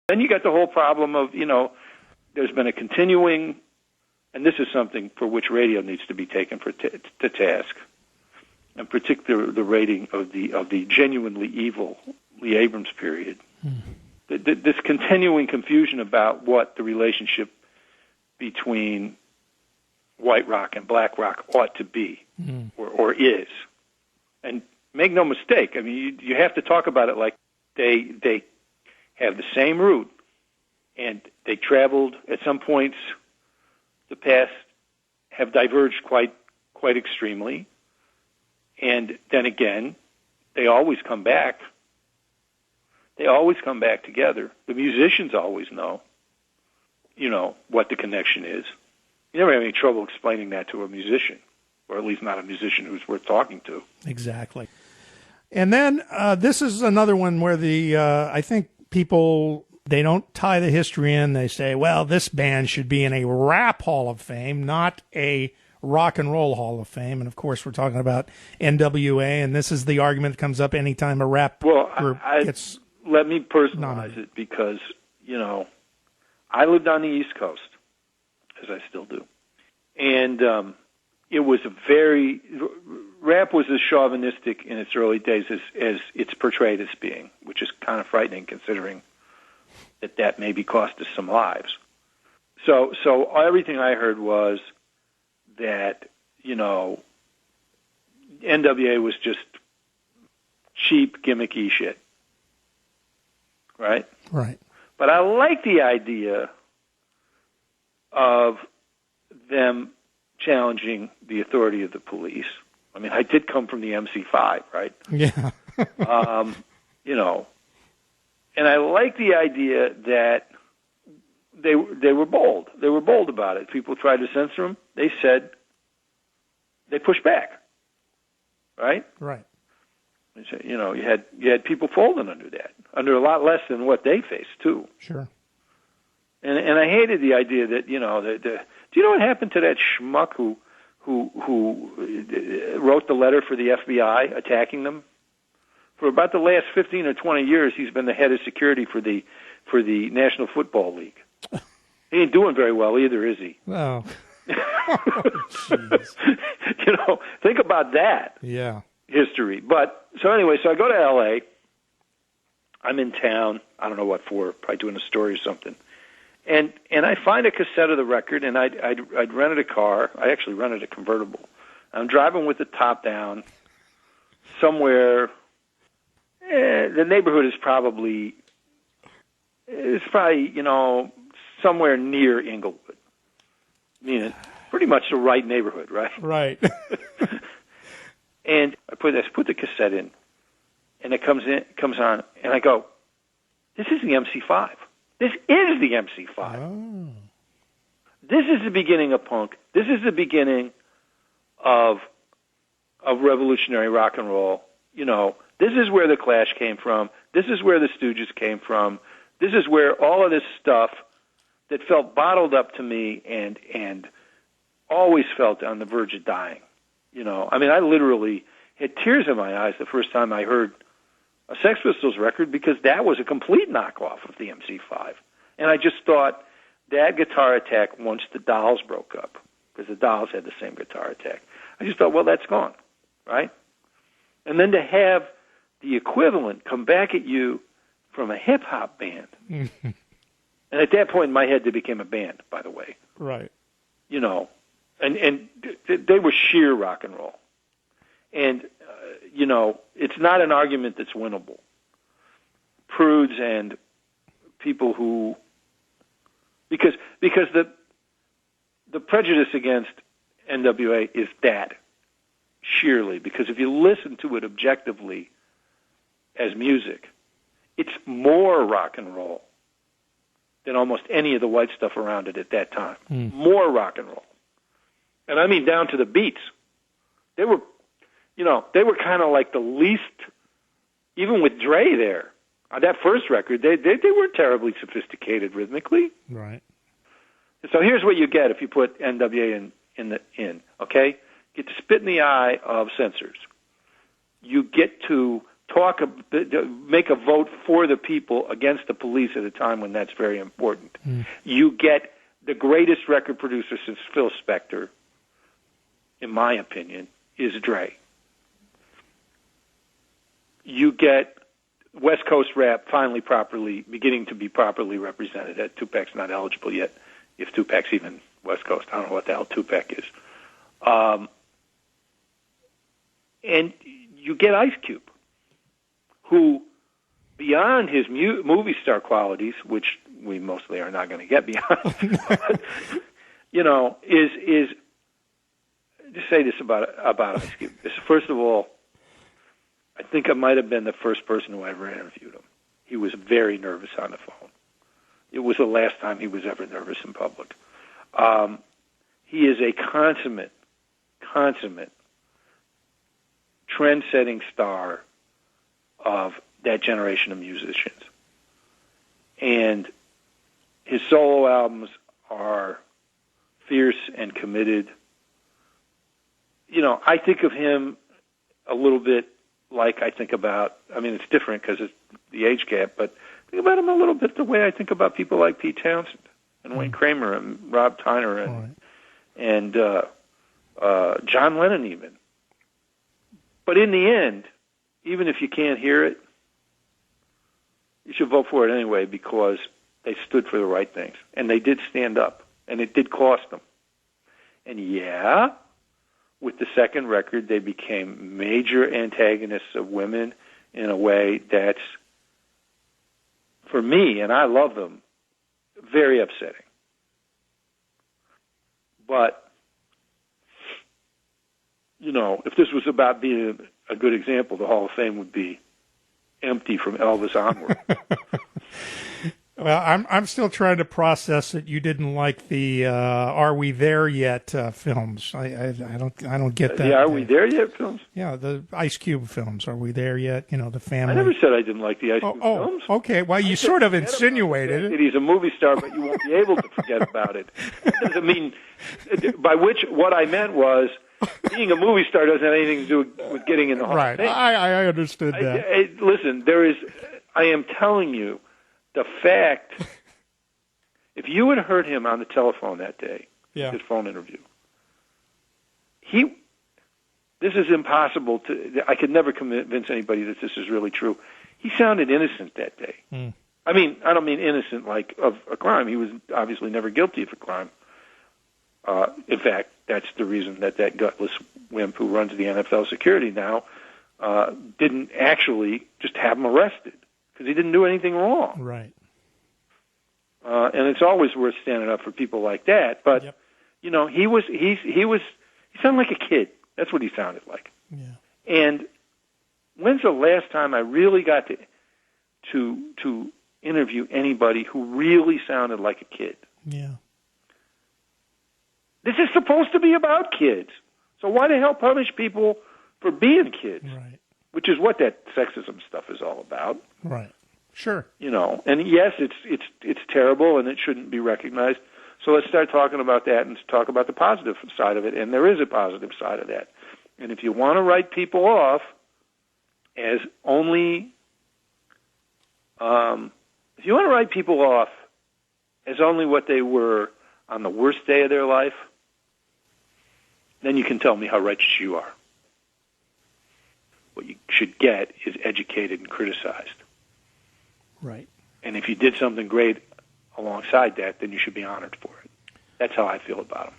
Then you got the whole problem of, there's been a continuing, and this is something for which radio needs to be taken to task, in particular the rating of the genuinely evil Lee Abrams period. This continuing confusion about what the relationship between white rock and black rock ought to be or is. And make no mistake, I mean, you have to talk about it like they have the same route, and they traveled at some points, the paths have diverged quite extremely, and then again, they always come back. They always come back together. The musicians always know, what the connection is. You never have any trouble explaining that to a musician, or at least not a musician who's worth talking to. Exactly. And then this is another one where I think people, they don't tie the history in. They say, well, this band should be in a rap hall of fame, not a rock and roll hall of fame. And of course, we're talking about N.W.A., and this is the argument that comes up anytime a rap group gets... Let me personalize it because, I lived on the East Coast, as I still do. And it was rap was as chauvinistic in its early days as it's portrayed as being, which is kind of frightening considering that maybe cost us some lives. So everything I heard was that, N.W.A. was just cheap, gimmicky shit. Right? Right. But I like the idea of them challenging the authority of the police. I mean, I did come from the MC5, right? Yeah. And I like the idea that they were bold. They were bold about it. People tried to censor them. They said they pushed back. Right? Right. You had people folding under a lot less than what they faced too. Sure. And I hated the idea that do you know what happened to that schmuck who wrote the letter for the FBI attacking them? For about the last 15 or 20 years, he's been the head of security for the National Football League. He ain't doing very well either, is he? Oh. Think about that. Yeah. History. But so anyway, so I go to L.A. I'm in town. I don't know what for, probably doing a story or something. And I find a cassette of the record, and I'd rented a car. I actually rented a convertible. I'm driving with the top down somewhere. The neighborhood is probably somewhere near Inglewood. Meaning pretty much the right neighborhood, right? Right. And I put the cassette in, and it comes on, and I go, this is the MC5. This is the MC5. Oh. This is the beginning of punk. This is the beginning of revolutionary rock and roll. This is where the Clash came from. This is where the Stooges came from. This is where all of this stuff that felt bottled up to me and always felt on the verge of dying. I literally had tears in my eyes the first time I heard a Sex Pistols record because that was a complete knockoff of the MC5. And I just thought that guitar attack once the Dolls broke up, because the Dolls had the same guitar attack. I just thought, well, that's gone, right? And then to have the equivalent come back at you from a hip-hop band. And at that point in my head, they became a band, by the way. Right. And they were sheer rock and roll. And, it's not an argument that's winnable. Prudes and people who... Because the prejudice against N.W.A. is that, sheerly. Because if you listen to it objectively as music, it's more rock and roll than almost any of the white stuff around it at that time. More rock and roll. And I mean down to the beats. They were kind of like the least, even with Dre there, on that first record, they weren't terribly sophisticated rhythmically. Right. And so here's what you get if you put N.W.A. in, okay? You get to spit in the eye of censors. You get to make a vote for the people against the police at a time when that's very important. You get the greatest record producer since Phil Spector, in my opinion, is Dre. You get West Coast rap finally beginning to be properly represented. Tupac's not eligible yet, if Tupac's even West Coast. I don't know what the hell Tupac is. And you get Ice Cube, who, beyond his movie star qualities, which we mostly are not going to get beyond, is just say this about Ice Cube. First of all, I think I might have been the first person who ever interviewed him. He was very nervous on the phone. It was the last time he was ever nervous in public. He is a consummate, trend-setting star of that generation of musicians. And his solo albums are fierce and committed. I think of him a little bit like I think about, it's different because it's the age gap, but I think about him a little bit the way I think about people like Pete Townsend and Wayne Kramer and Rob Tyner and John Lennon even. But in the end, even if you can't hear it, you should vote for it anyway because they stood for the right things. And they did stand up, and it did cost them. And with the second record, they became major antagonists of women in a way that's, for me, and I love them, very upsetting. But, if this was about being a good example, the Hall of Fame would be empty from Elvis onward. Well, I'm still trying to process that you didn't like the "Are We There Yet" films. I don't get that. The "Are We There Yet" films? Yeah, the Ice Cube films. Are we there yet? The family. I never said I didn't like the Ice Cube films. Okay. Well, you sort of insinuated it. He's a movie star, but you won't be able to forget about it. That doesn't mean. What I meant was, being a movie star doesn't have anything to do with getting in the Hall of Fame. I understood that. Listen, I am telling you. The fact, if you had heard him on the telephone that day, his phone interview, this is impossible I could never convince anybody that this is really true. He sounded innocent that day. I don't mean innocent like of a crime. He was obviously never guilty of a crime. In fact, that's the reason that gutless wimp who runs the NFL security now didn't actually just have him arrested. Because he didn't do anything wrong. Right. And it's always worth standing up for people like that. But, he sounded like a kid. That's what he sounded like. Yeah. And when's the last time I really got to interview anybody who really sounded like a kid? Yeah. This is supposed to be about kids. So why the hell punish people for being kids? Right. Which is what that sexism stuff is all about. Right. Sure. And yes, it's terrible and it shouldn't be recognized. So let's start talking about that and talk about the positive side of it. And there is a positive side of that. And if you want to write people off as only, what they were on the worst day of their life, then you can tell me how righteous you are. What you should get is educated and criticized. Right. And if you did something great alongside that, then you should be honored for it. That's how I feel about them.